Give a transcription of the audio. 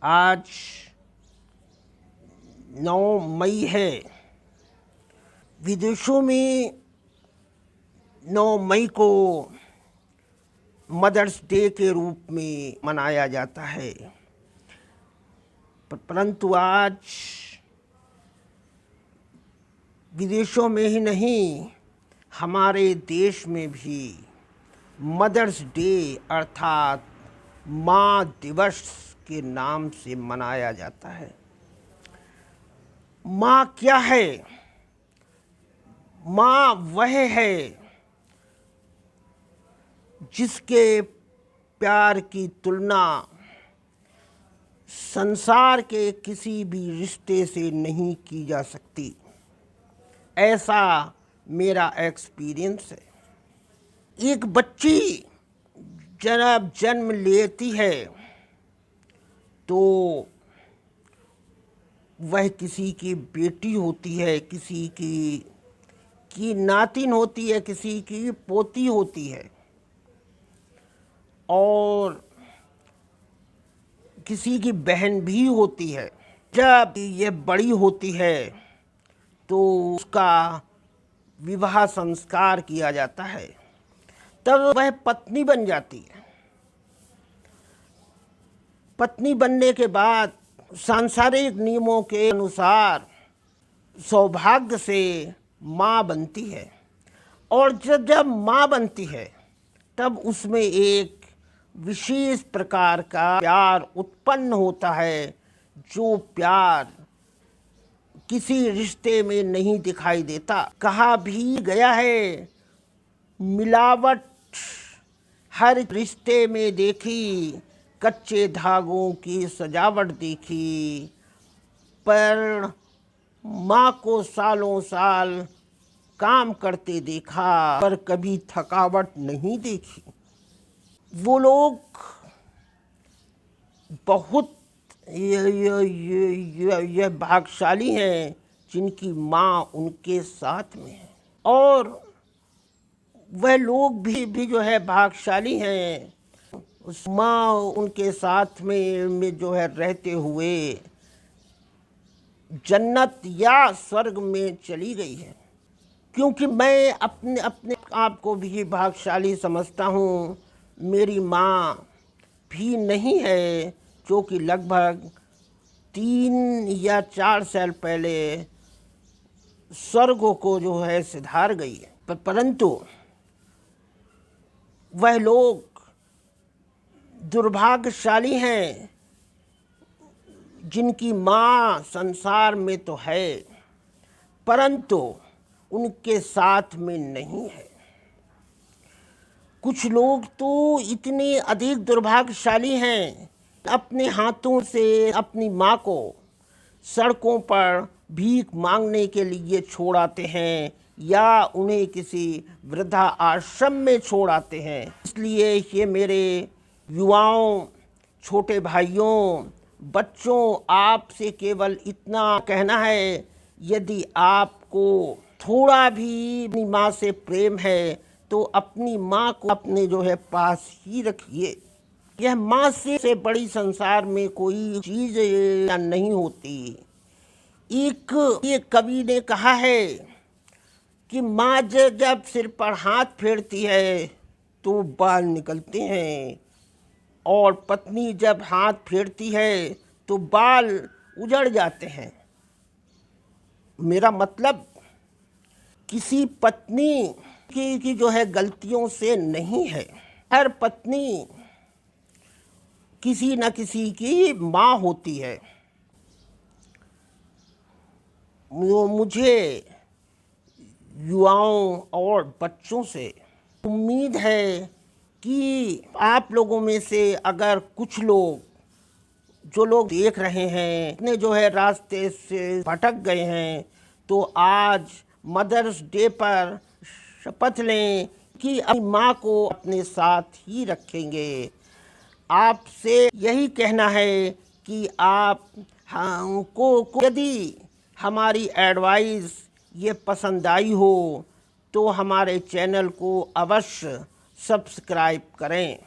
आज 9 मई है। विदेशों में 9 मई को मदर्स डे के रूप में मनाया जाता है, परंतु आज विदेशों में ही नहीं, हमारे देश में भी मदर्स डे अर्थात माँ दिवस के नाम से मनाया जाता है। माँ क्या है? माँ वह है जिसके प्यार की तुलना संसार के किसी भी रिश्ते से नहीं की जा सकती। ऐसा मेरा एक्सपीरियंस है। एक बच्ची जब जन्म लेती है तो वह किसी की बेटी होती है, किसी की नातिन होती है, किसी की पोती होती है और किसी की बहन भी होती है। जब ये बड़ी होती है तो उसका विवाह संस्कार किया जाता है, तब वह पत्नी बन जाती है। पत्नी बनने के बाद सांसारिक नियमों के अनुसार सौभाग्य से माँ बनती है, और जब माँ बनती है तब उसमें एक विशेष प्रकार का प्यार उत्पन्न होता है, जो प्यार किसी रिश्ते में नहीं दिखाई देता। कहा भी गया है, मिलावट हर रिश्ते में देखी, कच्चे धागों की सजावट देखी, पर माँ को सालों साल काम करते देखा, पर कभी थकावट नहीं देखी। वो लोग बहुत ये भाग्यशाली हैं जिनकी माँ उनके साथ में है, और वह लोग भी जो है भाग्यशाली हैं, उस माँ उनके साथ में जो है रहते हुए जन्नत या स्वर्ग में चली गई है। क्योंकि मैं अपने आप को भी भाग्यशाली समझता हूँ। मेरी माँ भी नहीं है, जो कि लगभग 3 या 4 साल पहले स्वर्ग को जो है सिधार गई है, परंतु वह लोग दुर्भाग्यशाली हैं जिनकी माँ संसार में तो है, परंतु उनके साथ में नहीं है। कुछ लोग तो इतने अधिक दुर्भाग्यशाली हैं, अपने हाथों से अपनी माँ को सड़कों पर भीख मांगने के लिए छोड़ आते हैं या उन्हें किसी वृद्धा आश्रम में छोड़ आते हैं। इसलिए ये मेरे युवाओं, छोटे भाइयों, बच्चों, आपसे केवल इतना कहना है, यदि आपको थोड़ा भी अपनी माँ से प्रेम है तो अपनी माँ को अपने जो है पास ही रखिए। यह माँ से बड़ी संसार में कोई चीज़ नहीं होती। एक कवि ने कहा है कि माँ जब सिर पर हाथ फेरती है तो बाल निकलते हैं, और पत्नी जब हाथ फेरती है तो बाल उजड़ जाते हैं। मेरा मतलब किसी पत्नी की जो है गलतियों से नहीं है। हर पत्नी किसी न किसी की माँ होती है। मुझे युवाओं और बच्चों से उम्मीद है कि आप लोगों में से अगर कुछ लोग, जो लोग देख रहे हैं, अपने जो है रास्ते से भटक गए हैं, तो आज मदर्स डे पर शपथ लें कि अपनी माँ को अपने साथ ही रखेंगे। आपसे यही कहना है कि आप हमको यदि हमारी एडवाइस ये पसंद आई हो तो हमारे चैनल को अवश्य सब्सक्राइब करें।